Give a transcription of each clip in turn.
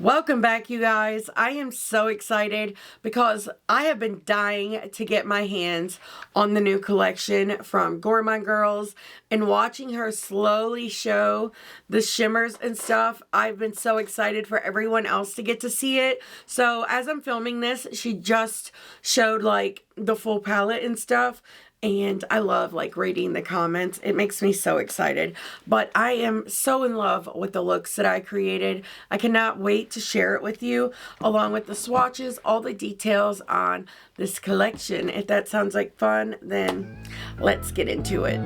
Welcome back, you guys. I am so excited because I have been dying to get my hands on the new collection from Gourmande Girls, and watching her slowly show the shimmers and stuff. I've been so excited for everyone else to get to see it. So as I'm filming this, she just showed like the full palette and stuff. And I love like reading the comments. It makes me so excited. But I am so in love with the looks that I created. I cannot wait to share it with you, along with the swatches, all the details on this collection. If that sounds like fun, then let's get into it.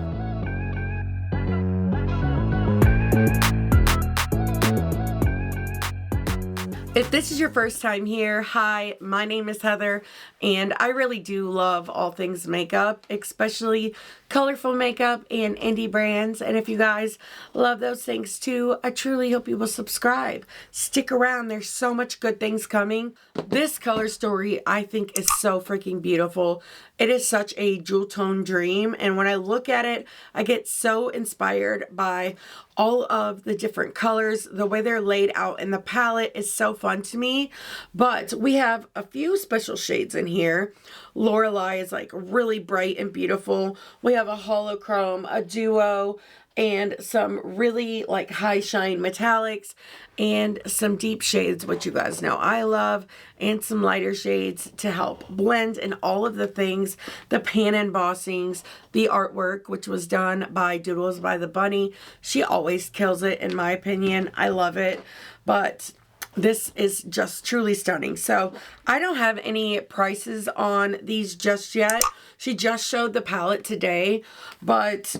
If this is your first time here, hi, my name is Heather, and I really do love all things makeup, especially colorful makeup and indie brands. And if you guys love those things too, I truly hope you will subscribe. Stick around, there's so much good things coming. This color story I think is so freaking beautiful. It is such a jewel tone dream, and when I look at it, I get so inspired by all of the different colors. The way they're laid out in the palette is so fun to me. But we have a few special shades in here. Lorelei is like really bright and beautiful. We have a holochrome, a duo, and some really like high shine metallics, and some deep shades, which you guys know I love, and some lighter shades to help blend in all of the things. The pan embossings, the artwork, which was done by Doodles by the Bunny. She always kills it in my opinion. I love it. But this is just truly stunning. So I don't have any prices on these just yet. She just showed the palette today, but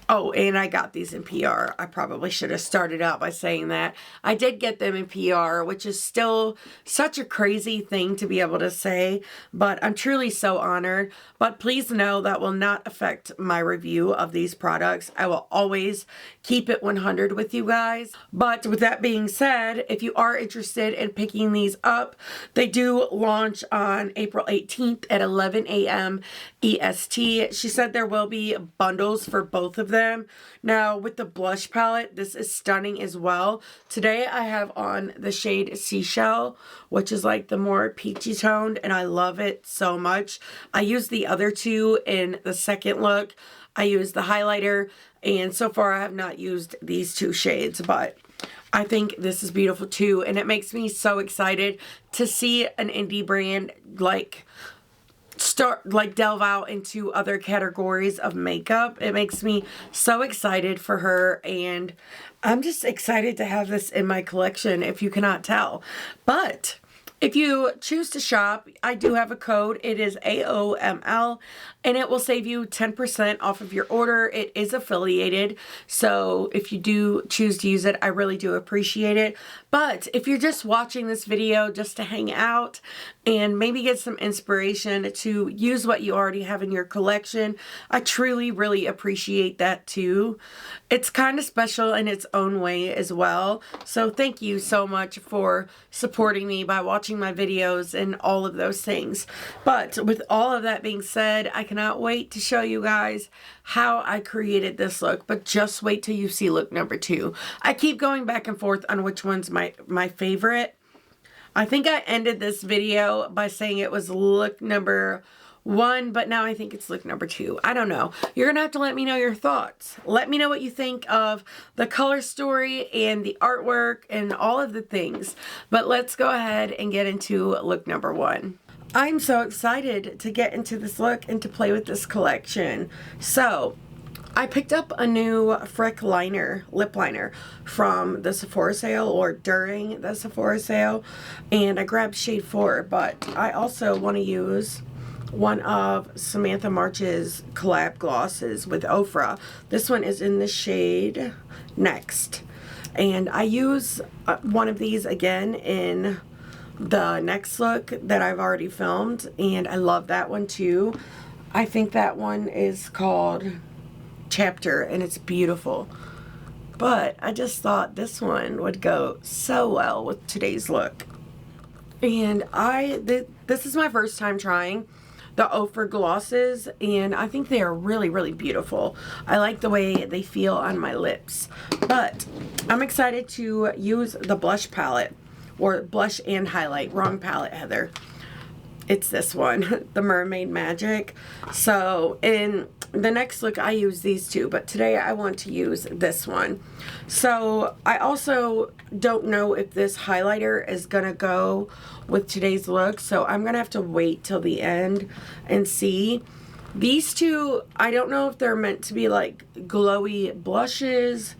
oh, and I got these in PR. I probably should have started out by saying that. I did get them in PR, which is still such a crazy thing to be able to say, but I'm truly so honored. But please know that will not affect my review of these products. I will always keep it 100 with you guys. But with that being said, if you are interested in picking these up, they do launch on April 18th at 11 a.m. EST. She said there will be bundles for both of them. Now with the blush palette, this is stunning as well. Today I have on the shade Seashell, which is like the more peachy toned, and I love it so much. I used the other two in the second look. I used the highlighter, and so far I have not used these two shades, but I think this is beautiful too, and it makes me so excited to see an indie brand like delve out into other categories of makeup. It makes me so excited for her, and I'm just excited to have this in my collection, if you cannot tell. But if you choose to shop, I do have a code. It is AOML, and it will save you 10% off of your order. It is affiliated, so if you do choose to use it, I really do appreciate it. But if you're just watching this video just to hang out and maybe get some inspiration to use what you already have in your collection, I truly really appreciate that too. It's kind of special in its own way as well. So thank you so much for supporting me by watching my videos and all of those things. But with all of that being said, I cannot wait to show you guys how I created this look. But just wait till you see look number 2. I keep going back and forth on which one's my favorite. I think I ended this video by saying it was look number 1, but now I think it's look number 2. I don't know. You're gonna have to let me know your thoughts. Let me know what you think of the color story and the artwork and all of the things. But let's go ahead and get into look number 1. I'm so excited to get into this look and to play with this collection. So I picked up a new Freck liner, lip liner, from the Sephora sale or during the Sephora sale, and I grabbed shade 4, but I also want to use one of Samantha March's collab glosses with Ofra. This one is in the shade Next, and I use one of these again in the next look that I've already filmed, and I love that one too. I think that one is called Chapter, and it's beautiful, but I just thought this one would go so well with today's look. And this is my first time trying the Ofra glosses, and I think they are really, really beautiful. I like the way they feel on my lips. But I'm excited to use the blush palette, or blush and highlight. Wrong palette, Heather. It's this one, the Mermaid Magic. So in the next look I use these two, but today I want to use this one. So I also don't know if this highlighter is gonna go with today's look, so I'm gonna have to wait till the end and see. These two, I don't know if they're meant to be like glowy blushes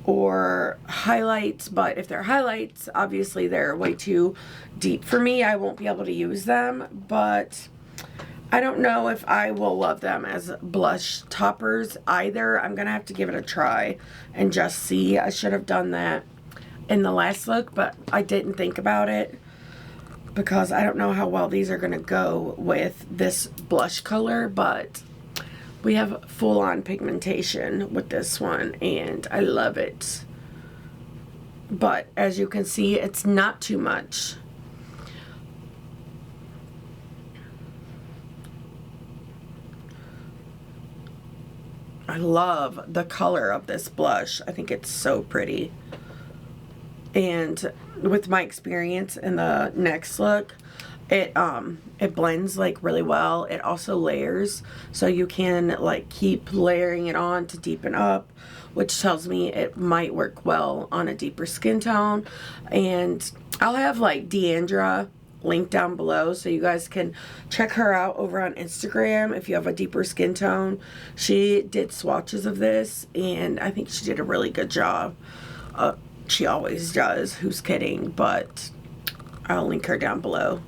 or highlights, but if they're highlights, obviously they're way too deep for me. I won't be able to use them, but I don't know if I will love them as blush toppers either. I'm gonna have to give it a try and just see. I should have done that in the last look, but I didn't think about it because I don't know how well these are gonna go with this blush color, but we have full-on pigmentation with this one and I love it. But as you can see, it's not too much. I love the color of this blush. I think it's so pretty. And with my experience in the next look, it blends like really well. It also layers, so you can like keep layering it on to deepen up, which tells me it might work well on a deeper skin tone. And I'll have like Deandra linked down below so you guys can check her out over on Instagram if you have a deeper skin tone. She did swatches of this and I think she did a really good job. She always does, who's kidding, but I'll link her down below.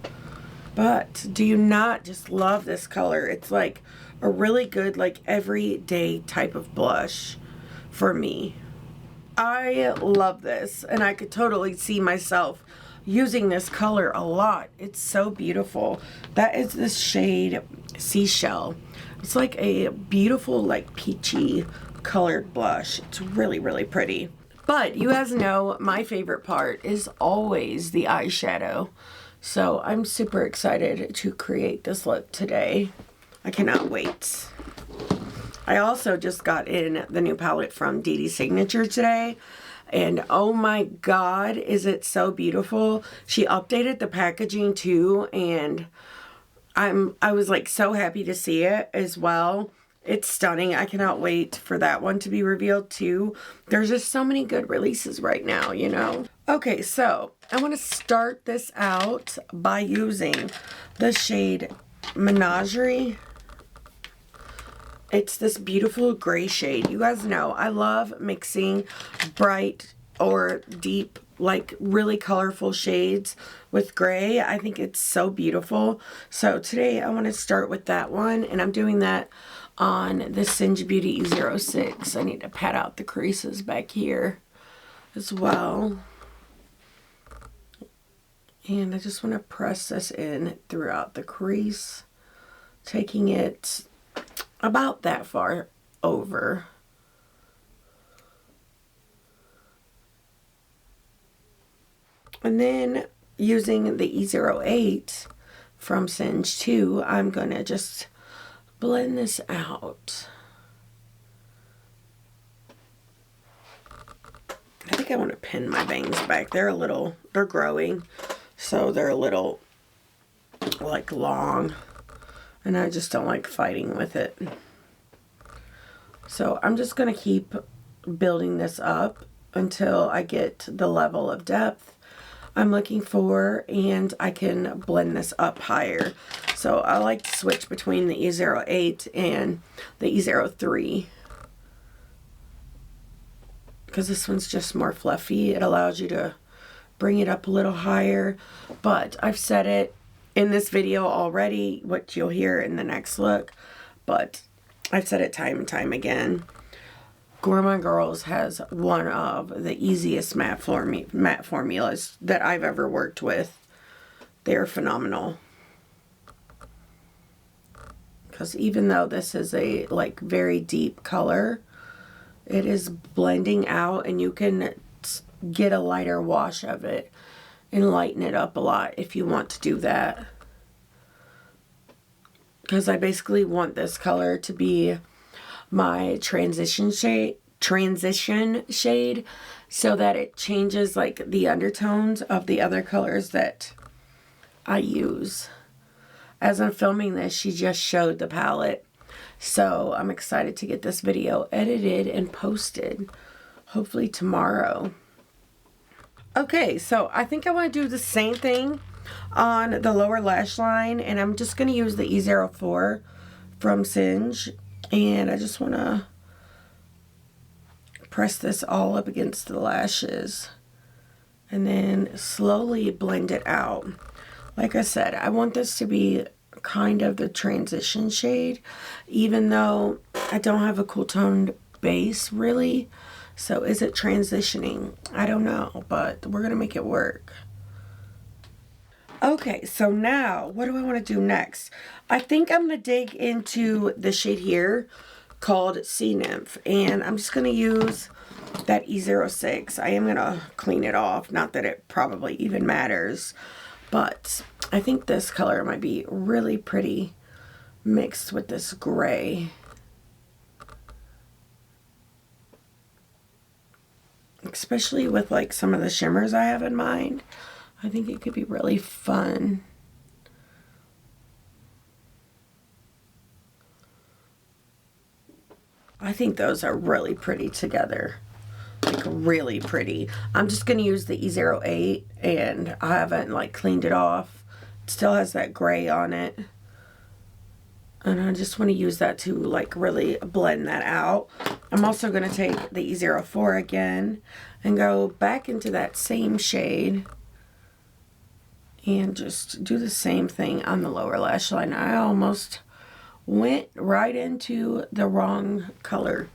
But do you not just love this color? It's like a really good like everyday type of blush for me. I love this and I could totally see myself using this color a lot. It's so beautiful. That is this shade Seashell. It's like a beautiful like peachy colored blush. It's really, really pretty. But you guys know my favorite part is always the eyeshadow. So I'm super excited to create this look today. I cannot wait. I also just got in the new palette from DD Signature today. And oh my god, is it so beautiful. She updated the packaging too, and I was like so happy to see it as well. It's stunning. I cannot wait for that one to be revealed too. There's just so many good releases right now, you know. Okay, so I want to start this out by using the shade Menagerie. It's this beautiful gray shade. You guys know I love mixing bright or deep, like really colorful shades with gray. I think it's so beautiful. So today I want to start with that one, and I'm doing that on the Singe Beauty E06. I need to pat out the creases back here as well. And I just want to press this in throughout the crease, taking it about that far over. And then using the E08 from Singe 2, I'm going to just blend this out. I think I want to pin my bangs back. They're growing, so they're a little like long, and I just don't like fighting with it. So I'm just going to keep building this up until I get the level of depth I'm looking for, and I can blend this up higher. So I like to switch between the E08 and the E03 because this one's just more fluffy. It allows you to bring it up a little higher, but I've said it in this video already, what you'll hear in the next look, but I've said it time and time again. Gourmande Girls has one of the easiest matte formulas that I've ever worked with. They're phenomenal. Because even though this is a like very deep color, it is blending out, and you can get a lighter wash of it and lighten it up a lot if you want to do that. Because I basically want this color to be my transition shade so that it changes like the undertones of the other colors that I use. As I'm filming this, she just showed the palette. So I'm excited to get this video edited and posted, hopefully tomorrow. Okay, so I think I want to do the same thing on the lower lash line, and I'm just going to use the E04 from Singe, and I just want to press this all up against the lashes and then slowly blend it out. Like I said, I want this to be kind of the transition shade, even though I don't have a cool toned base really. So is it transitioning? I don't know, but we're gonna make it work. Okay, so now what do I want to do next? I think I'm gonna dig into the shade here called Sea Nymph, and I'm just gonna use that E06. I am gonna clean it off, not that it probably even matters, but I think this color might be really pretty mixed with this gray. Especially with like some of the shimmers I have in mind. I think it could be really fun. I think those are really pretty together. Like really pretty. I'm just going to use the E08, and I haven't like cleaned it off. It still has that gray on it. And I just want to use that to like really blend that out. I'm also going to take the E04 again and go back into that same shade and just do the same thing on the lower lash line. I almost went right into the wrong color.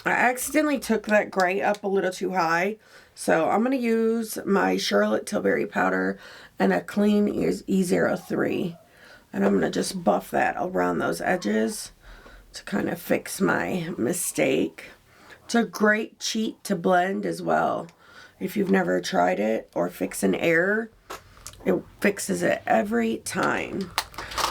I accidentally took that gray up a little too high, so I'm going to use my Charlotte Tilbury powder and a clean E03. And I'm going to just buff that around those edges to kind of fix my mistake. It's a great cheat to blend as well. If you've never tried it or fix an error, it fixes it every time.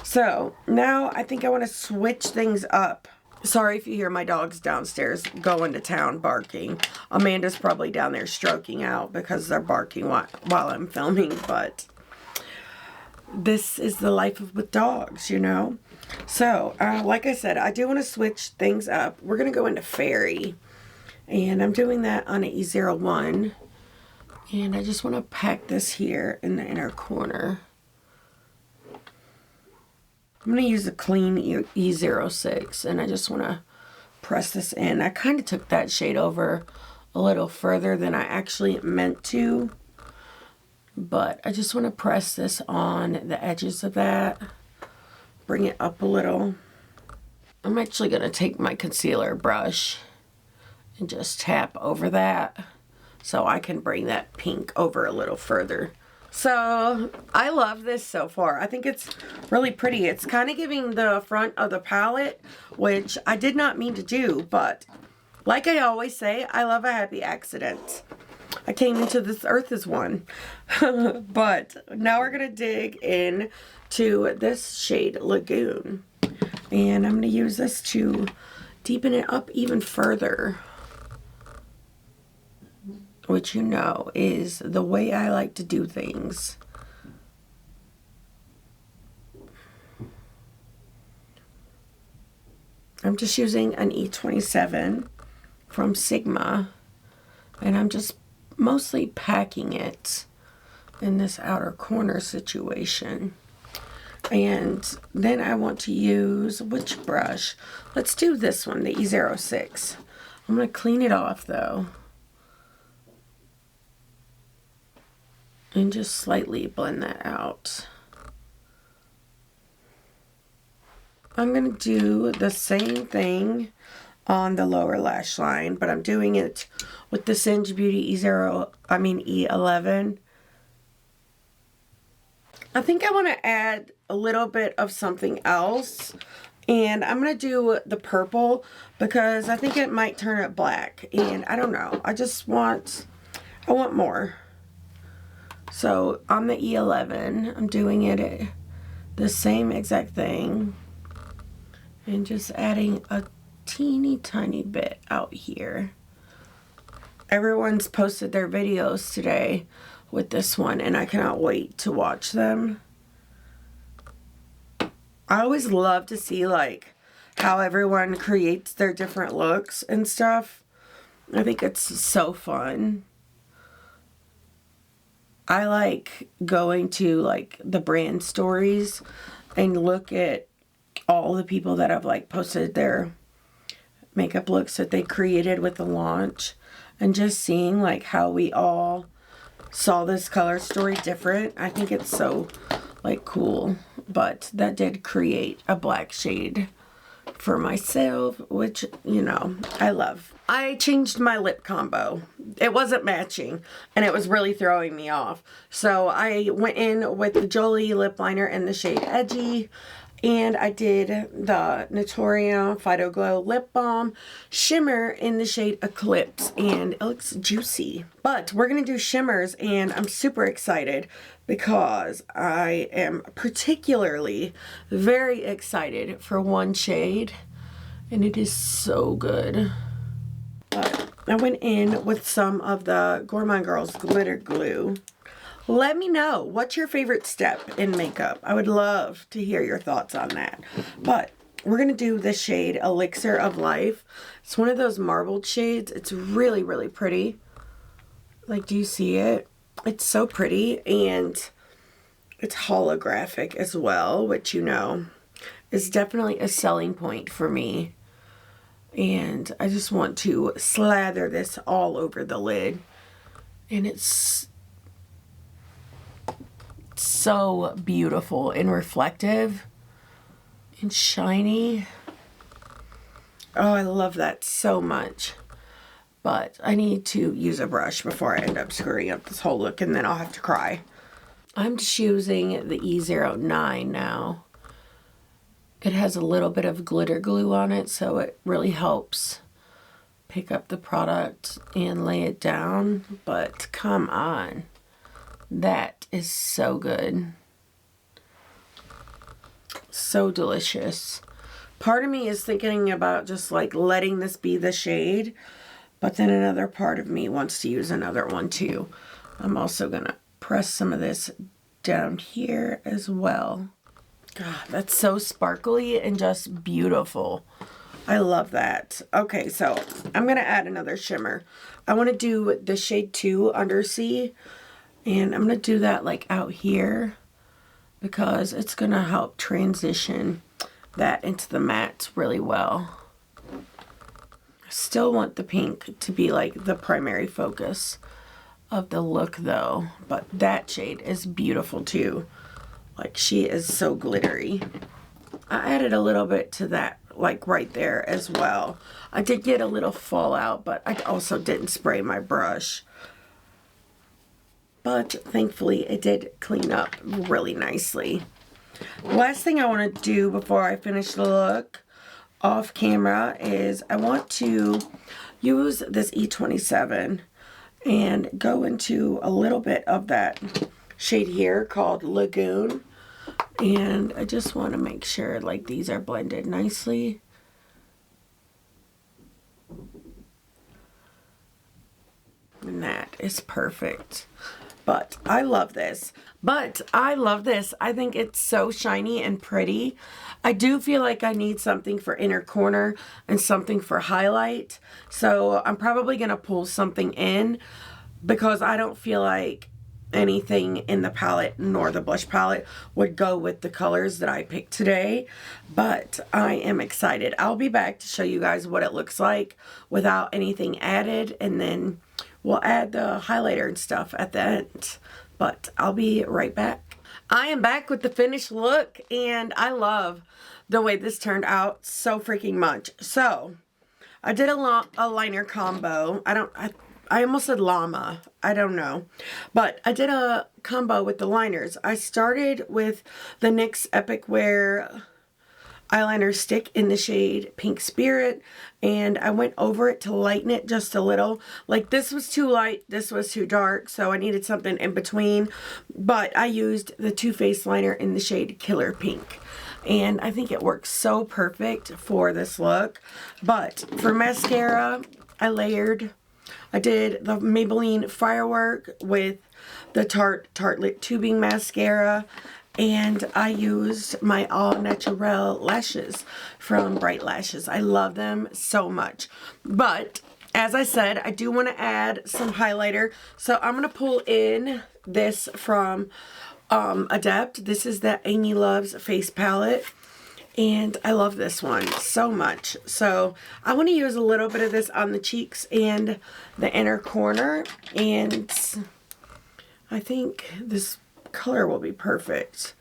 So now I think I want to switch things up. Sorry if you hear my dogs downstairs going to town barking. Amanda's probably down there stroking out because they're barking while I'm filming, but this is the life with dogs, you know. So like I said, I do want to switch things up. We're going to go into Fairy, and I'm doing that on an E01, and I just want to pack this here in the inner corner. I'm going to use a clean E06, and I just want to press this in. I kind of took that shade over a little further than I actually meant to, but I just want to press this on the edges of that, bring it up a little. I'm actually going to take my concealer brush and just tap over that so I can bring that pink over a little further. So I love this so far. I think it's really pretty. It's kind of giving the front of the palette, which I did not mean to do, but like I always say, I love a happy accident. I came into this earth as one. But now we're going to dig in to this shade Lagoon, and I'm going to use this to deepen it up even further, which you know is the way I like to do things. I'm just using an E27 from Sigma, and I'm just mostly packing it in this outer corner situation. And then I want to use, which brush? Let's do this one, the E06. I'm going to clean it off though, and just slightly blend that out. I'm going to do the same thing on the lower lash line, but I'm doing it with the Singe Beauty E11. I think I want to add a little bit of something else, and I'm going to do the purple because I think it might turn it black, and I don't know. I want more. So on the E11, I'm doing it the same exact thing and just adding a teeny tiny bit out here. Everyone's posted their videos today with this one, and I cannot wait to watch them. I always love to see like how everyone creates their different looks and stuff. I think it's so fun. I like going to like the brand stories and look at all the people that have like posted their makeup looks that they created with the launch, and just seeing like how we all saw this color story different. I think it's so like cool. But that did create a black shade for myself, which, you know, I love. I changed my lip combo. It wasn't matching, and it was really throwing me off. So I went in with the Jolie lip liner in the shade Edgy, and I did the Naturium Fido Glow Lip Balm Shimmer in the shade Eclipse, and it looks juicy. But we're going to do shimmers, and I'm super excited because I am particularly very excited for one shade, and it is so good. But I went in with some of the Gourmande Girls Glitter Glue. Let me know, what's your favorite step in makeup? I would love to hear your thoughts on that. But we're going to do the shade Elixir of Life. It's one of those marbled shades. It's really, really pretty. Like, do you see it? It's so pretty, and it's holographic as well, which, you know, is definitely a selling point for me. And I just want to slather this all over the lid. And it's so beautiful and reflective and shiny. Oh, I love that so much. But I need to use a brush before I end up screwing up this whole look, and then I'll have to cry. I'm just using the E09 now. It has a little bit of glitter glue on it, so it really helps pick up the product and lay it down. But come on. That is so good. So delicious. Part of me is thinking about just like letting this be the shade, but then another part of me wants to use another one too. I'm also gonna press some of this down here as well. God, that's so sparkly and just beautiful. I love that. Okay, so I'm gonna add another shimmer. I want to do the shade 2 Undersea. And I'm going to do that like out here because it's going to help transition that into the matte really well. I still want the pink to be like the primary focus of the look though. But that shade is beautiful too. Like, she is so glittery. I added a little bit to that like right there as well. I did get a little fallout, but I also didn't spray my brush. But thankfully it did clean up really nicely. Last thing I want to do before I finish the look off camera is I want to use this E27 and go into a little bit of that shade here called Lagoon. And I just want to make sure like these are blended nicely. And that is perfect. But I love this. I think it's so shiny and pretty. I do feel like I need something for inner corner and something for highlight. So I'm probably going to pull something in because I don't feel like anything in the palette nor the blush palette would go with the colors that I picked today. But I am excited. I'll be back to show you guys what it looks like without anything added, and then we'll add the highlighter and stuff at the end. But I'll be right back. I am back with the finished look, and I love the way this turned out so freaking much. So I did a liner combo. I almost said llama. I don't know. But I did a combo with the liners. I started with the NYX Epic Wear eyeliner stick in the shade Pink Spirit, and I went over it to lighten it just a little. Like, this was too light, this was too dark, so I needed something in between. But I used the Too Faced liner in the shade Killer Pink, and I think it works so perfect for this look. But for mascara, I layered I did the Maybelline Firework with the Tarte Tartelette Tubing Mascara. And I used my All Natural lashes from Bright Lashes. I love them so much. But as I said, I do want to add some highlighter. So I'm going to pull in this from Adept. This is the Amy Loves face palette. And I love this one so much. So I want to use a little bit of this on the cheeks and the inner corner. And I think this color will be perfect.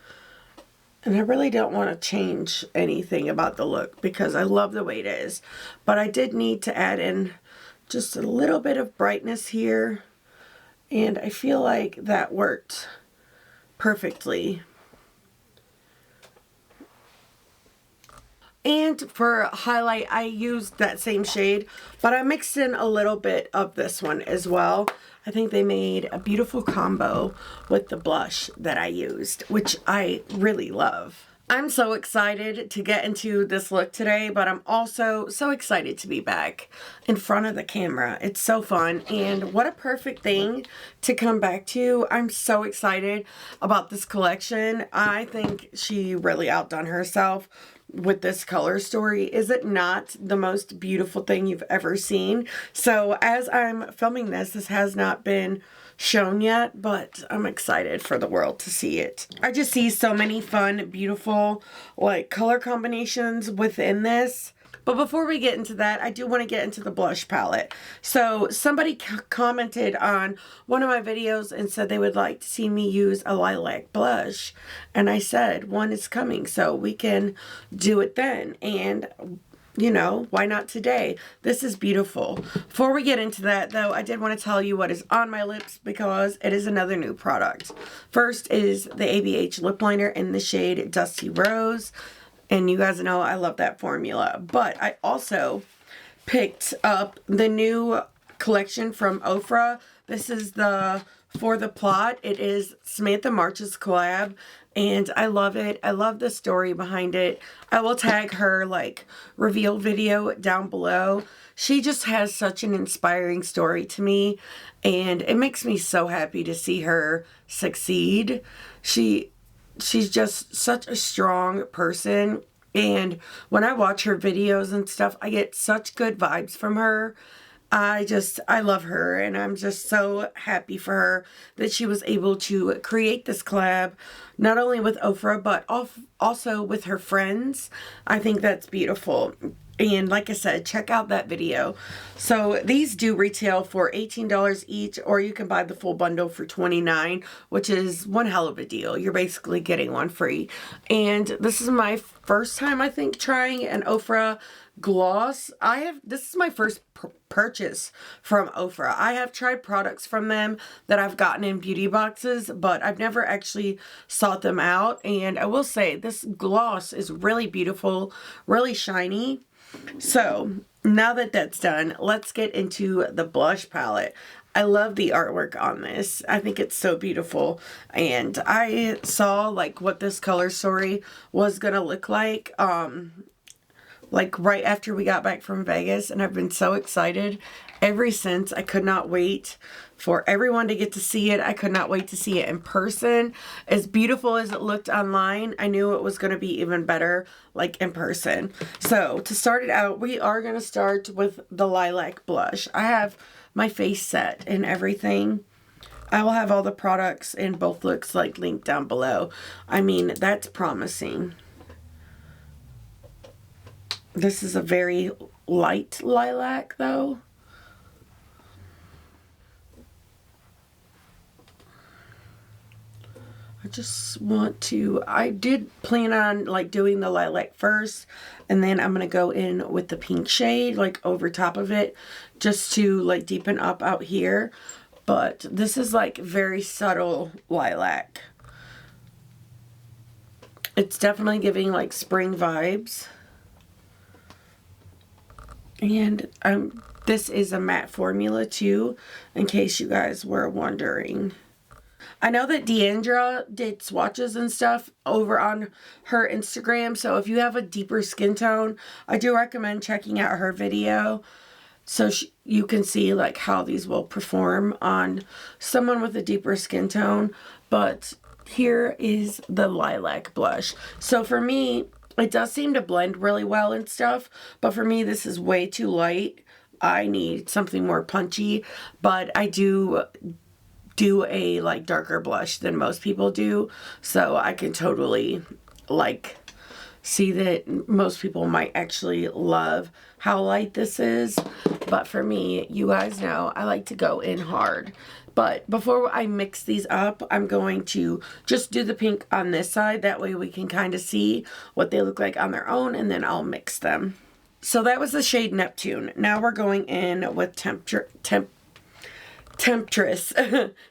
And I really don't want to change anything about the look because I love the way it is. But I did need to add in just a little bit of brightness here. And I feel like that worked perfectly. And for highlight, I used that same shade, but I mixed in a little bit of this one as well. I think they made a beautiful combo with the blush that I used, which I really love. I'm so excited to get into this look today, but I'm also so excited to be back in front of the camera. It's so fun, and what a perfect thing to come back to. I'm so excited about this collection. I think she really outdone herself with this color story. Is it not the most beautiful thing you've ever seen? So as I'm filming this, this has not been shown yet, but I'm excited for the world to see it. I just see so many fun, beautiful, like color combinations within this. But before we get into that, I do want to get into the blush palette. So somebody commented on one of my videos and said they would like to see me use a lilac blush. And I said, one is coming, so we can do it then. And you know, why not today? This is beautiful. Before we get into that, though, I did want to tell you what is on my lips because it is another new product. First is the ABH lip liner in the shade Dusty Rose. And you guys know I love that formula. But I also picked up the new collection from Ofra. This is the For the Plot. It is Samantha March's collab. And I love it. I love the story behind it. I will tag her like reveal video down below. She just has such an inspiring story to me. And it makes me so happy to see her succeed. She's just such a strong person, and when I watch her videos and stuff, I get such good vibes from her. I love her, and I'm just so happy for her that she was able to create this collab, not only with Ofra, but also with her friends. I think that's beautiful. And like I said, check out that video. So these do retail for $18 each, or you can buy the full bundle for $29, which is one hell of a deal. You're basically getting one free. And this is my first time, I think, trying an Ofra gloss. This is my first purchase from Ofra. I have tried products from them that I've gotten in beauty boxes, but I've never actually sought them out. And I will say this gloss is really beautiful, really shiny. So now that that's done, let's get into the blush palette. I love the artwork on this. I think it's so beautiful. And I saw like what this color story was gonna look like right after we got back from Vegas, and I've been so excited ever since. I could not wait for everyone to get to see it. I could not wait to see it in person. As beautiful as it looked online, I knew it was going to be even better like in person. So to start it out, we are going to start with the lilac blush. I have my face set and everything. I will have all the products in both looks like linked down below. I mean, that's promising. This is a very light lilac though. I did plan on like doing the lilac first, and then I'm going to go in with the pink shade like over top of it just to like deepen up out here. But this is like very subtle lilac. It's definitely giving like spring vibes. And this is a matte formula too, in case you guys were wondering. I know that Deandra did swatches and stuff over on her Instagram, so if you have a deeper skin tone, I do recommend checking out her video. So you can see like how these will perform on someone with a deeper skin tone. But here is the lilac blush. So for me, it does seem to blend really well and stuff, but for me this is way too light. I need something more punchy, but I do a like darker blush than most people do, so I can totally like see that most people might actually love how light this is. But for me, you guys know I like to go in hard. But before I mix these up, I'm going to just do the pink on this side. That way we can kind of see what they look like on their own, and then I'll mix them. So that was the shade Neptune. Now we're going in with Temptress.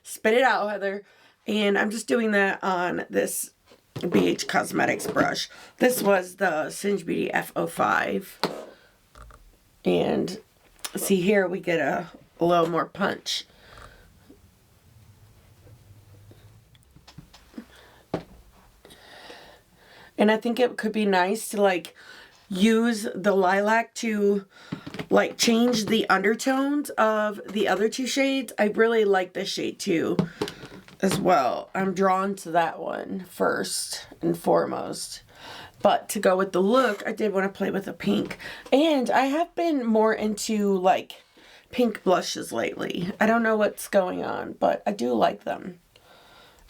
Spit it out, Heather. And I'm just doing that on this BH Cosmetics brush. This was the Singe Beauty F05. And see here we get a little more punch. And I think it could be nice to like use the lilac to like change the undertones of the other two shades. I really like this shade too as well. I'm drawn to that one first and foremost. But to go with the look, I did want to play with a pink. And I have been more into like pink blushes lately. I don't know what's going on, but I do like them.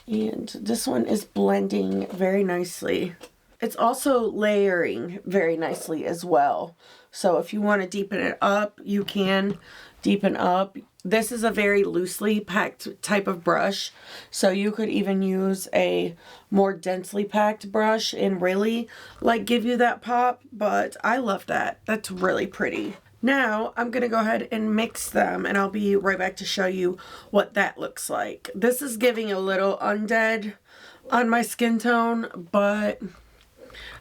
And this one is blending very nicely. It's also layering very nicely as well. So if you want to deepen it up, you can deepen up. This is a very loosely packed type of brush, so you could even use a more densely packed brush and really like give you that pop, but I love that. That's really pretty. Now I'm gonna go ahead and mix them, and I'll be right back to show you what that looks like. This is giving a little undead on my skin tone, but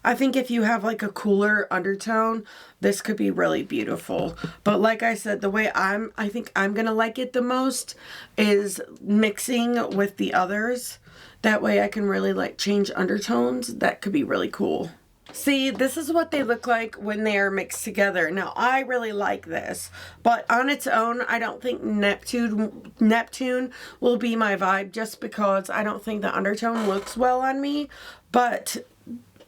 I think if you have like a cooler undertone, this could be really beautiful. But like I said, the way I think I'm gonna like it the most is mixing with the others. That way I can really like change undertones. That could be really cool. See, this is what they look like when they are mixed together. Now, I really like this, but on its own, I don't think Neptune will be my vibe, just because I don't think the undertone looks well on me, but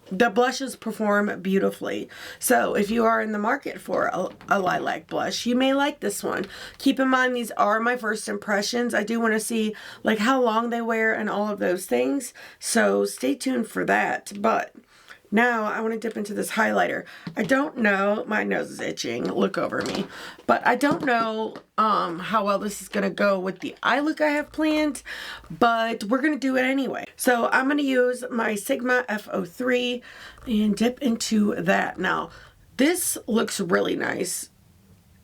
the blushes perform beautifully. So if you are in the market for a lilac blush, you may like this one. Keep in mind, these are my first impressions. I do want to see like how long they wear and all of those things, so stay tuned for that. But now I want to dip into this highlighter. I don't know, my nose is itching, look over me, but I don't know how well this is going to go with the eye look I have planned, but we're going to do it anyway. So I'm going to use my Sigma F03 and dip into that. Now, this looks really nice.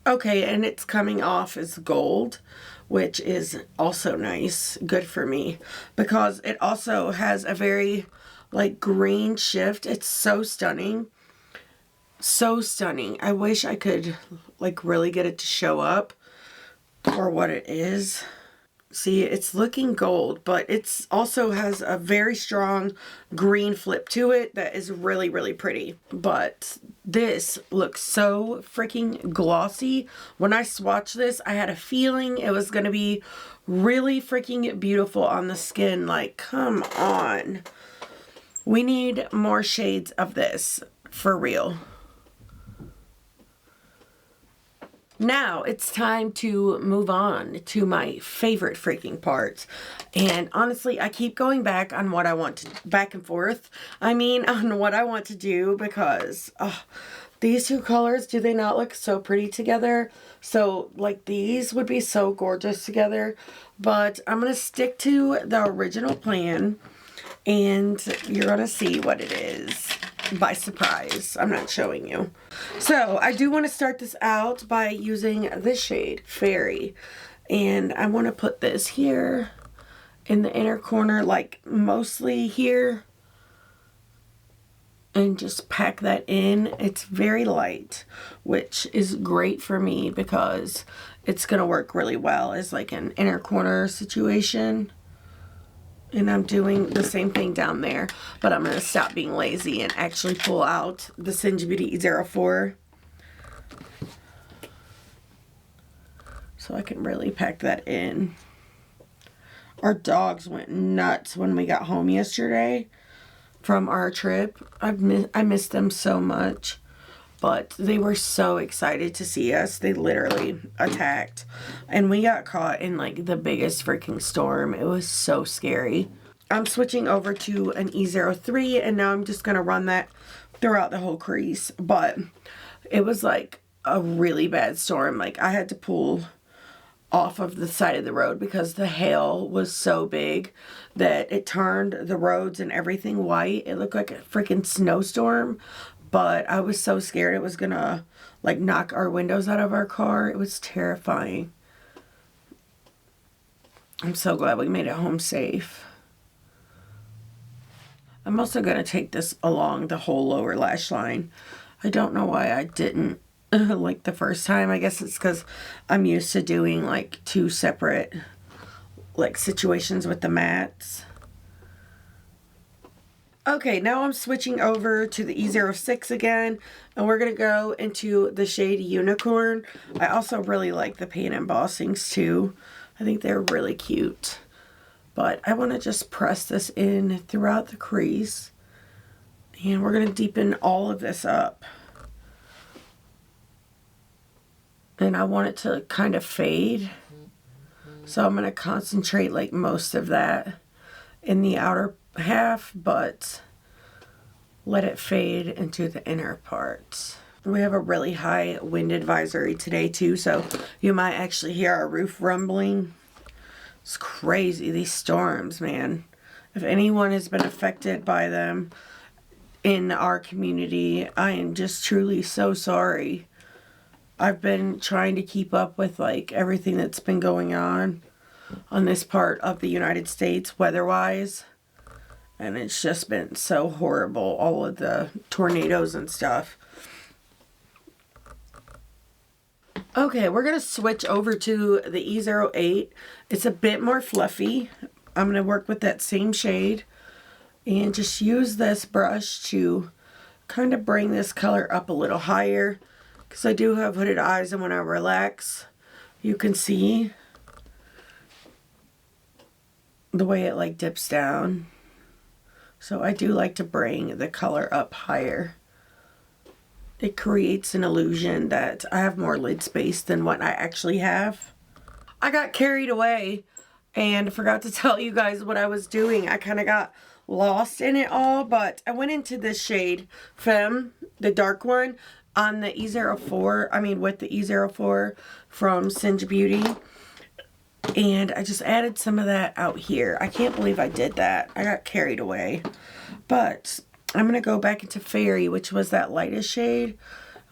Okay, and it's coming off as gold, which is also nice, good for me, because it also has a very like green shift. It's so stunning. So stunning. I wish I could like really get it to show up for what it is. See, it's looking gold, but it's also has a very strong green flip to it that is really, really pretty. But this looks so freaking glossy. When I swatched this, I had a feeling it was going to be really freaking beautiful on the skin. Like, come on. We need more shades of this, for real. Now it's time to move on to my favorite freaking parts. And honestly, I keep going back on what I want to, back and forth. I mean, on what I want to do, because these two colors, do they not look so pretty together? So like these would be so gorgeous together, but I'm going to stick to the original plan. And you're going to see what it is by surprise. I'm not showing you. So I do want to start this out by using this shade, Fairy. And I want to put this here in the inner corner, like mostly here. And just pack that in. It's very light, which is great for me because it's going to work really well as like an inner corner situation. And I'm doing the same thing down there, but I'm going to stop being lazy and actually pull out the Singe Beauty 04. so I can really pack that in. Our dogs went nuts when we got home yesterday from our trip. I missed them so much, but they were so excited to see us. They literally attacked, and we got caught in like the biggest freaking storm. It was so scary. I'm switching over to an E03, and now I'm just gonna run that throughout the whole crease, but it was like a really bad storm. Like, I had to pull off of the side of the road because the hail was so big that it turned the roads and everything white. It looked like a freaking snowstorm, but I was so scared it was gonna like knock our windows out of our car. It was terrifying. I'm so glad we made it home safe. I'm also gonna take this along the whole lower lash line. I don't know why I didn't like the first time. I guess it's because I'm used to doing like 2 separate like situations with the mattes. Okay, now I'm switching over to the E06 again, and we're gonna go into the shade Unicorn. I also really like the paint embossings too. I think they're really cute, but I want to just press this in throughout the crease, and we're gonna deepen all of this up. And I want it to kind of fade, so I'm going to concentrate like most of that in the outer half, but let it fade into the inner parts. We have a really high wind advisory today too, so you might actually hear our roof rumbling. It's crazy, these storms, man. If anyone has been affected by them in our community, I am just truly so sorry. I've been trying to keep up with like everything that's been going on this part of the United States weather-wise, and it's just been so horrible, all of the tornadoes and stuff. Okay, we're gonna switch over to the E08. It's a bit more fluffy. I'm gonna work with that same shade and just use this brush to kind of bring this color up a little higher, because I do have hooded eyes, and when I relax, you can see the way it like dips down. So I do like to bring the color up higher. It creates an illusion that I have more lid space than what I actually have. I got carried away and forgot to tell you guys what I was doing. I kind of got lost in it all, but I went into this shade Femme, the dark one, on the E04, I mean with the E04 from Singe Beauty, and I just added some of that out here. I can't believe I did that. I got carried away. But I'm going to go back into Fairy, which was that lightest shade,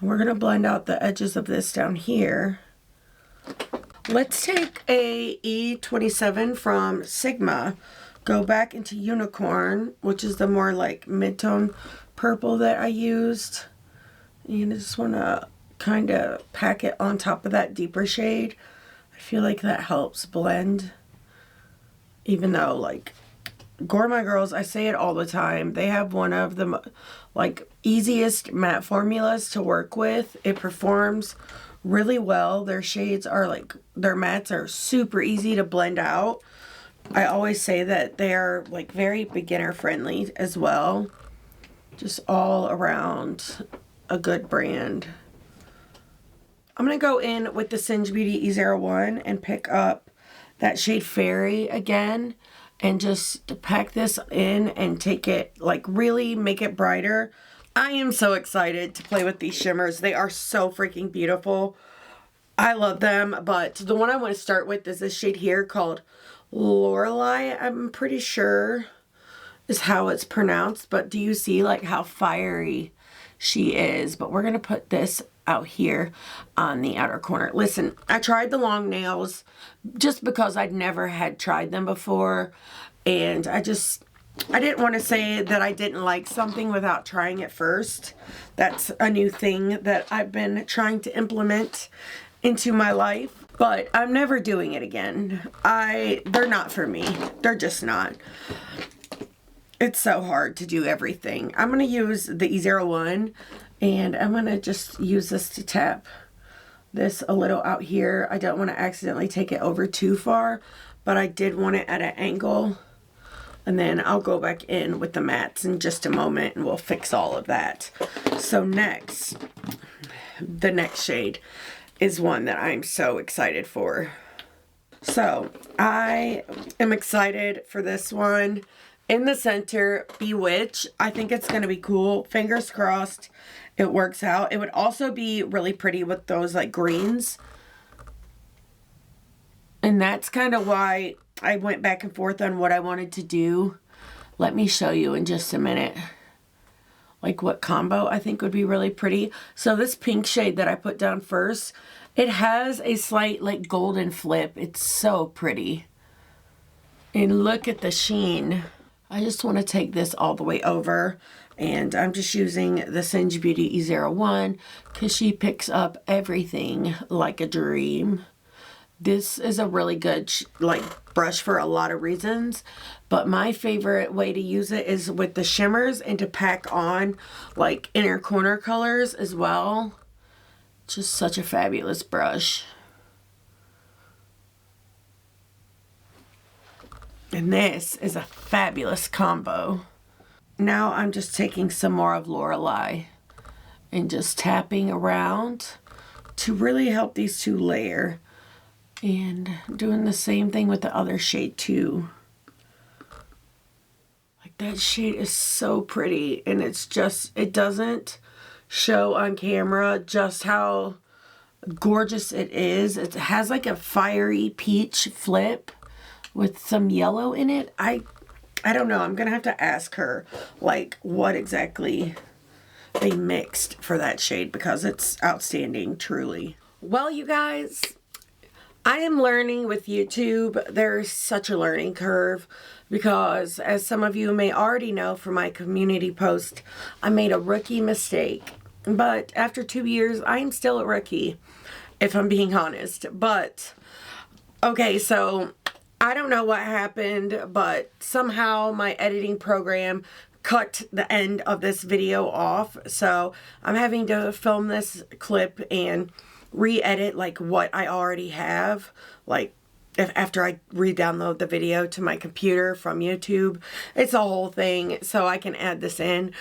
and we're going to blend out the edges of this down here. Let's take a E27 from Sigma, go back into Unicorn, which is the more like mid-tone purple that I used. And I just want to kind of pack it on top of that deeper shade. I feel like that helps blend. Even though, like, Gourmande girls, I say it all the time, they have one of the, like, easiest matte formulas to work with. It performs really well. Their shades are, like, their mattes are super easy to blend out. I always say that they are, like, very beginner friendly as well. Just all around a good brand. I'm going to go in with the Singe Beauty E01 and pick up that shade Fairy again and just pack this in and take it, like, really make it brighter. I am so excited to play with these shimmers. They are so freaking beautiful. I love them, but the one I want to start with is this shade here called Lorelei. I'm pretty sure is how it's pronounced, but do you see like how fiery she is? But we're gonna put this out here on the outer corner. Listen, I tried the long nails just because I'd never had tried them before, and I didn't want to say that I didn't like something without trying it first. That's a new thing that I've been trying to implement into my life, but I'm never doing it again. They're not for me. They're just not. It's so hard to do everything. I'm going to use the E01, and I'm going to just use this to tap this a little out here. I don't want to accidentally take it over too far, but I did want it at an angle. And then I'll go back in with the mattes in just a moment and we'll fix all of that. So next, the next shade is one that I'm so excited for. So I am excited for this one. In the center, Bewitch. I think it's going to be cool. Fingers crossed it works out. It would also be really pretty with those like greens. And that's kind of why I went back and forth on what I wanted to do. Let me show you in just a minute. Like what combo I think would be really pretty. So this pink shade that I put down first, it has a slight like golden flip. It's so pretty. And look at the sheen. I just want to take this all the way over. And I'm just using the Singe Beauty E01 because she picks up everything like a dream. This is a really good like brush for a lot of reasons, but my favorite way to use it is with the shimmers and to pack on like inner corner colors as well. Just such a fabulous brush. And this is a fabulous combo. Now I'm just taking some more of Lorelei and just tapping around to really help these two layer. And doing the same thing with the other shade too. Like that shade is so pretty, and it's just, it doesn't show on camera just how gorgeous it is. It has like a fiery peach flip with some yellow in it. I don't know. I'm gonna have to ask her like what exactly they mixed for that shade because it's outstanding, truly. Well, you guys, I am learning with YouTube. There's such a learning curve because, as some of you may already know from my community post, I made a rookie mistake. But after 2 years, I am still a rookie, if I'm being honest. But, okay, so I don't know what happened, but somehow my editing program cut the end of this video off. So I'm having to film this clip and re-edit like what I already have, like after I re-download the video to my computer from YouTube. It's a whole thing, so I can add this in.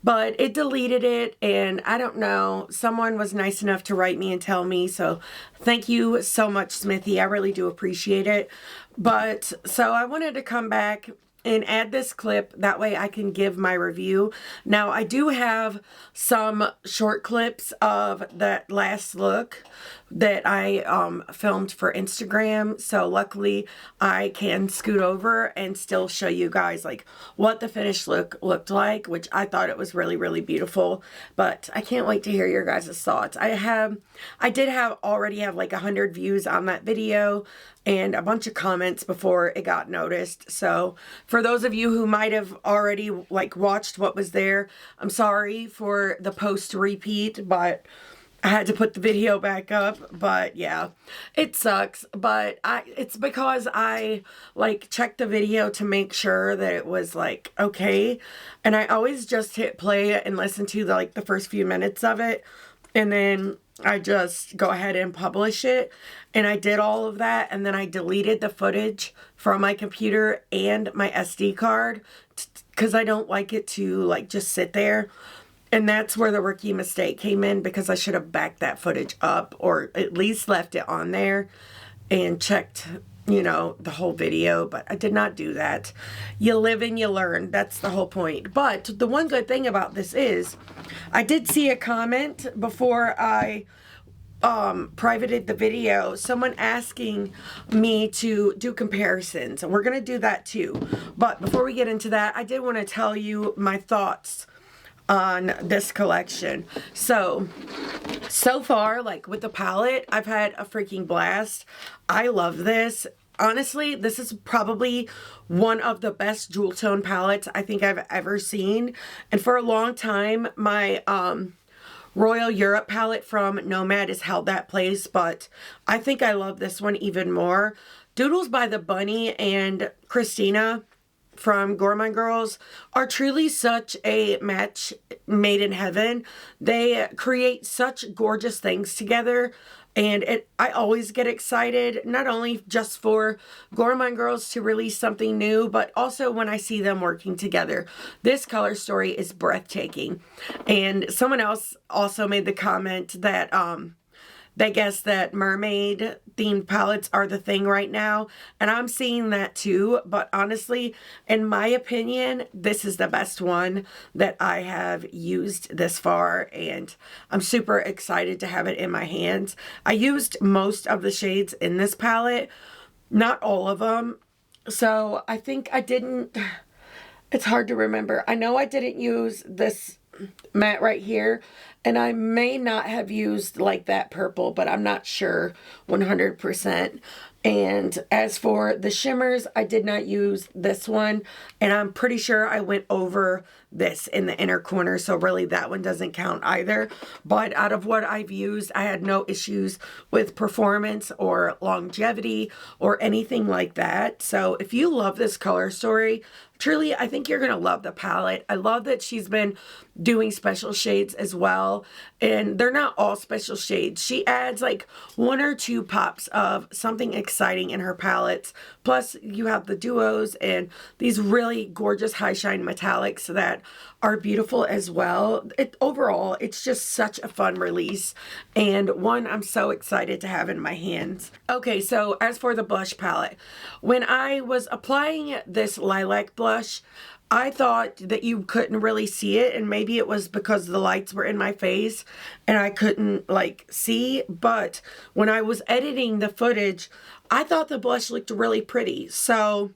But it deleted it, and I don't know, someone was nice enough to write me and tell me, so thank you so much, Smithy. I really do appreciate it. But so I wanted to come back and add this clip, that way I can give my review. Now I do have some short clips of that last look that I filmed for Instagram, so luckily I can scoot over and still show you guys like what the finished look looked like, which I thought it was really, really beautiful. But I can't wait to hear your guys' thoughts. I did already have like 100 views on that video and a bunch of comments before it got noticed. So for those of you who might have already like watched what was there, I'm sorry for the post repeat, but I had to put the video back up. But yeah, it sucks, but it's because I like checked the video to make sure that it was like okay, and I always just hit play and listen to the first few minutes of it, and then I just go ahead and publish it. And I did all of that, and then I deleted the footage from my computer and my SD card because I don't like it to like just sit there. And that's where the rookie mistake came in, because I should have backed that footage up or at least left it on there and checked, you know, the whole video, but I did not do that. You live and you learn. That's the whole point. But the one good thing about this is I did see a comment before I privated the video, someone asking me to do comparisons, and we're going to do that too. But before we get into that, I did want to tell you my thoughts on this collection. So far, like with the palette, I've had a freaking blast. I love this. Honestly, this is probably one of the best jewel tone palettes I think I've ever seen. And for a long time, my Royal Europe palette from Nomad has held that place, but I think I love this one even more. Doodles by the Bunny and Christina, from Gourmande Girls are truly such a match made in heaven. They create such gorgeous things together. And I always get excited, not only just for Gourmande Girls to release something new, but also when I see them working together. This color story is breathtaking. And someone else also made the comment that they guess that mermaid themed palettes are the thing right now, and I'm seeing that too. But honestly, in my opinion, this is the best one that I have used this far, and I'm super excited to have it in my hands. I used most of the shades in this palette, not all of them, so I think I didn't, it's hard to remember. I know I didn't use this matte right here, and I may not have used like that purple, but I'm not sure 100%. And as for the shimmers, I did not use this one, and I'm pretty sure I went over this in the inner corner, so really that one doesn't count either. But out of what I've used, I had no issues with performance or longevity or anything like that. So if you love this color story, truly, I think you're going to love the palette. I love that she's been doing special shades as well, and they're not all special shades. She adds like 1 or 2 pops of something exciting in her palettes. Plus, you have the duos and these really gorgeous high shine metallics that are beautiful as well. Overall, it's just such a fun release, and one I'm so excited to have in my hands. Okay, so as for the blush palette, when I was applying this lilac blush, I thought that you couldn't really see it, and maybe it was because the lights were in my face and I couldn't like see, but when I was editing the footage, I thought the blush looked really pretty. So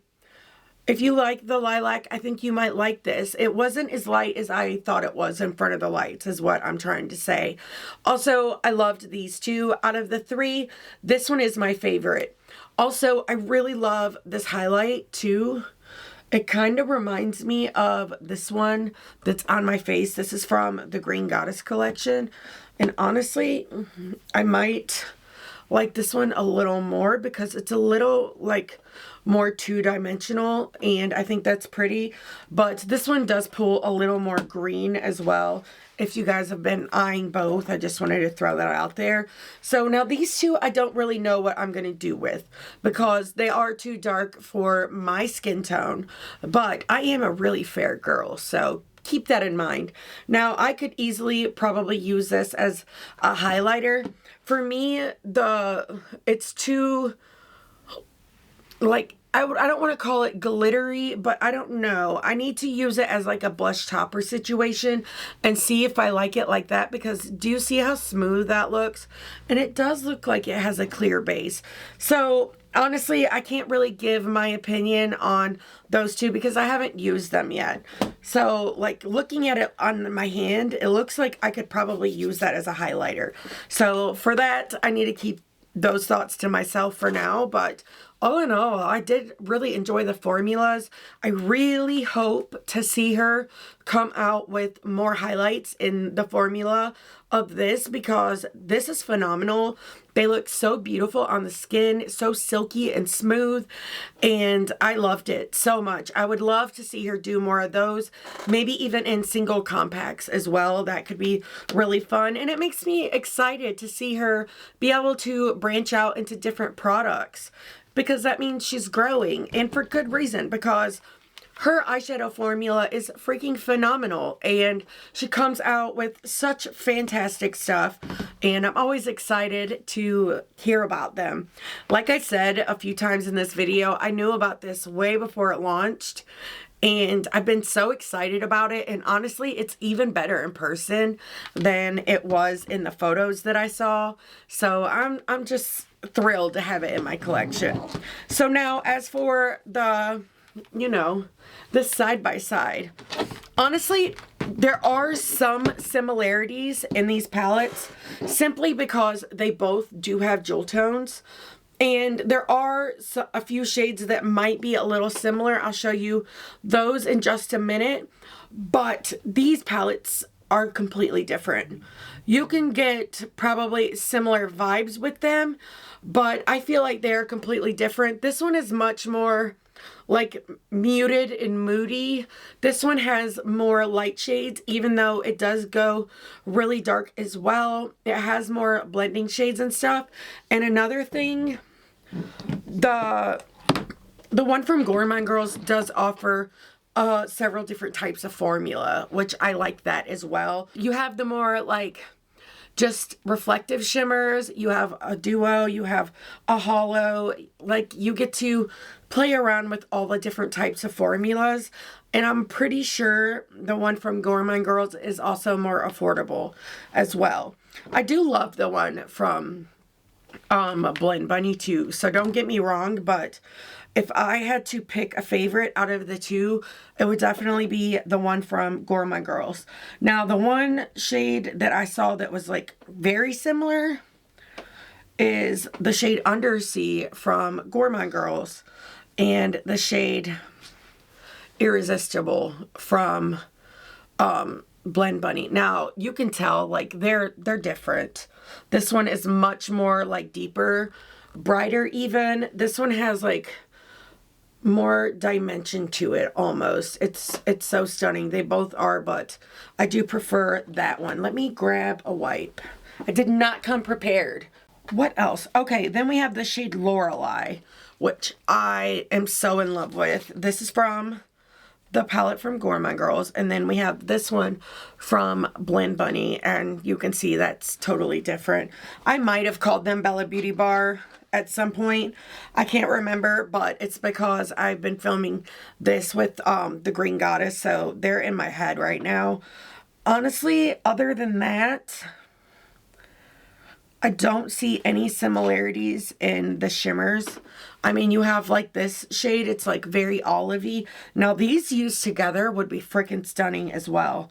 if you like the lilac, I think you might like this. It wasn't as light as I thought it was in front of the lights, is what I'm trying to say. Also, I loved these two. Out of the 3, this one is my favorite. Also, I really love this highlight too. It kind of reminds me of this one that's on my face. This is from the Green Goddess collection. And honestly, I might like this one a little more because it's a little like more two-dimensional, and I think that's pretty. But this one does pull a little more green as well. If you guys have been eyeing both, I just wanted to throw that out there. So now these two, I don't really know what I'm going to do with because they are too dark for my skin tone. But I am a really fair girl, so keep that in mind. Now, I could easily probably use this as a highlighter. For me, it's too, like, I don't want to call it glittery, but I don't know. I need to use it as like a blush topper situation and see if I like it like that, because do you see how smooth that looks? And it does look like it has a clear base. So honestly, I can't really give my opinion on those two because I haven't used them yet. So like looking at it on my hand, it looks like I could probably use that as a highlighter. So for that, I need to keep those thoughts to myself for now. But all in all, I did really enjoy the formulas. I really hope to see her come out with more highlights in the formula of this because this is phenomenal. They look so beautiful on the skin, so silky and smooth, and I loved it so much. I would love to see her do more of those, maybe even in single compacts as well. That could be really fun, and it makes me excited to see her be able to branch out into different products, because that means she's growing, and for good reason, because her eyeshadow formula is freaking phenomenal, and she comes out with such fantastic stuff, and I'm always excited to hear about them. Like I said a few times in this video, I knew about this way before it launched, and I've been so excited about it, and honestly, it's even better in person than it was in the photos that I saw, so I'm just thrilled to have it in my collection. So now, as for the, you know, this side-by-side, honestly, there are some similarities in these palettes simply because they both do have jewel tones, and there are a few shades that might be a little similar. I'll show you those in just a minute, but these palettes are completely different. You can get probably similar vibes with them, but I feel like they're completely different. This one is much more like muted and moody. This one has more light shades, even though it does go really dark as well. It has more blending shades and stuff. And another thing, the one from Gourmande Girls does offer several different types of formula, which I like that as well. You have the more like just reflective shimmers, you have a duo, you have a hollow, like you get to play around with all the different types of formulas. And I'm pretty sure the one from Gourmande Girls is also more affordable as well. I do love the one from Blend Bunny too, so don't get me wrong, but if I had to pick a favorite out of the two, it would definitely be the one from Gourmande Girls. Now, the one shade that I saw that was like very similar is the shade Undersea from Gourmande Girls and the shade Irresistible from Blend Bunny. Now, you can tell like they're different. This one is much more like deeper, brighter even. This one has like more dimension to it almost. It's so stunning. They both are, but I do prefer that one. Let me grab a wipe. I did not come prepared. What else? Okay, then we have the shade Lorelei, which I am so in love with. This is from the palette from Gourmande Girls, and then we have this one from Blend Bunny, and you can see that's totally different. I might have called them Bella Beauty Bar at some point. I can't remember, but it's because I've been filming this with the Green Goddess, so they're in my head right now. Honestly, other than that, I don't see any similarities in the shimmers. I mean, you have like this shade, it's like very olivey. Now these used together would be freaking stunning as well.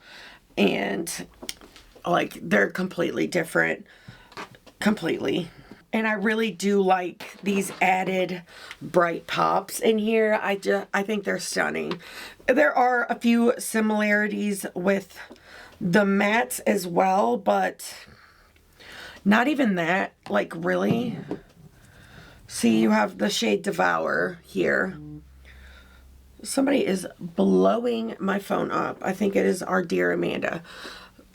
And like they're completely different. Completely. And I really do like these added bright pops in here. I think they're stunning. There are a few similarities with the mattes as well, but not even that, like really. See, you have the shade Devour here. Somebody is blowing my phone up. I think it is our dear Amanda.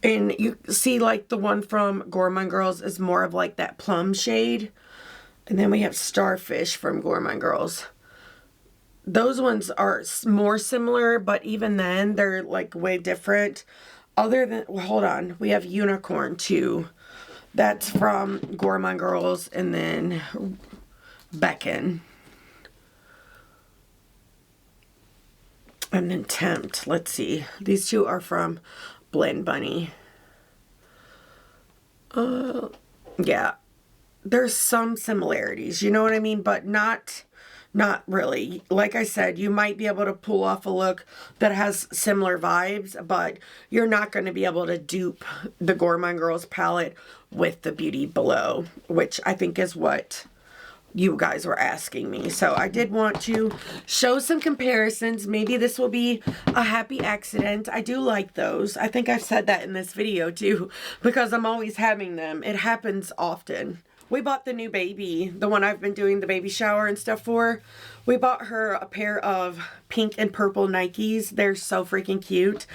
And you see like the one from Gourmande Girls is more of like that plum shade. And then we have Starfish from Gourmande Girls. Those ones are more similar, but even then they're like way different. Other than, well, hold on, we have Unicorn too. That's from Gourmande Girls, and then Beckon. And then Tempt. Let's see. These two are from Blend Bunny. Yeah. There's some similarities, you know what I mean? But not really. Like I said, you might be able to pull off a look that has similar vibes, but you're not going to be able to dupe the Gourmande Girls palette with the Beauty Below, which I think is what you guys were asking me. So I did want to show some comparisons. Maybe this will be a happy accident. I do like those. I think I've said that in this video too, because I'm always having them. It happens often. We bought the new baby, the one I've been doing the baby shower and stuff for. We bought her a pair of pink and purple Nikes. They're so freaking cute.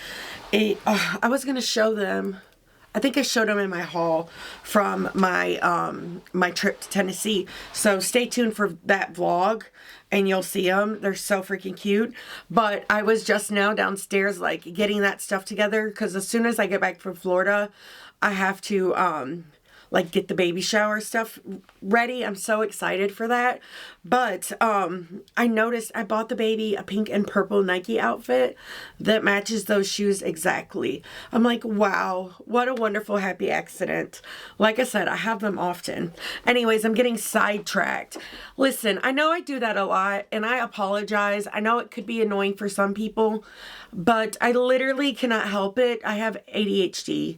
I was going to show them. I think I showed them in my haul from my my trip to Tennessee. So stay tuned for that vlog and you'll see them. They're so freaking cute. But I was just now downstairs like getting that stuff together because as soon as I get back from Florida, I have to like get the baby shower stuff ready. I'm so excited for that. But I noticed I bought the baby a pink and purple Nike outfit that matches those shoes exactly. I'm like, wow, what a wonderful happy accident. Like I said, I have them often. Anyways, I'm getting sidetracked. Listen, I know I do that a lot and I apologize. I know it could be annoying for some people, but I literally cannot help it. I have ADHD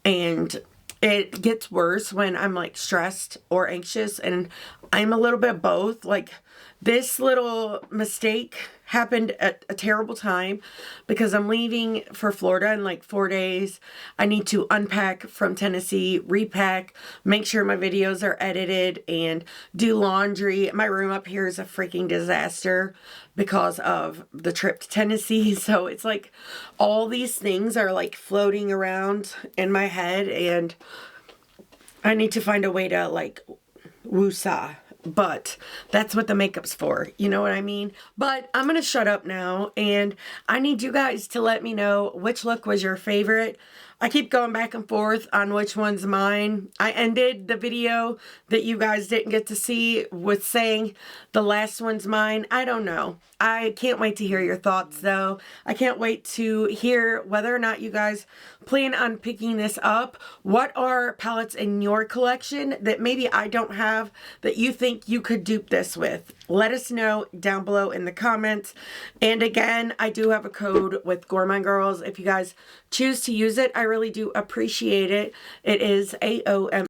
and it gets worse when I'm like stressed or anxious, and I'm a little bit of both. Like this little mistake happened at a terrible time because I'm leaving for Florida in like 4 days. I need to unpack from Tennessee, repack, make sure my videos are edited, and do laundry. My room up here is a freaking disaster because of the trip to Tennessee. So it's like all these things are like floating around in my head, and I need to find a way to like woosah. But that's what the makeup's for, you know what I mean? But I'm gonna shut up now, and I need you guys to let me know which look was your favorite. I keep going back and forth on which one's mine. I ended the video that you guys didn't get to see with saying the last one's mine. I don't know. I can't wait to hear your thoughts though. I can't wait to hear whether or not you guys plan on picking this up. What are palettes in your collection that maybe I don't have that you think you could dupe this with? Let us know down below in the comments. And again, I do have a code with Gourmande Girls. If you guys choose to use it, I really do appreciate it. It is AOM.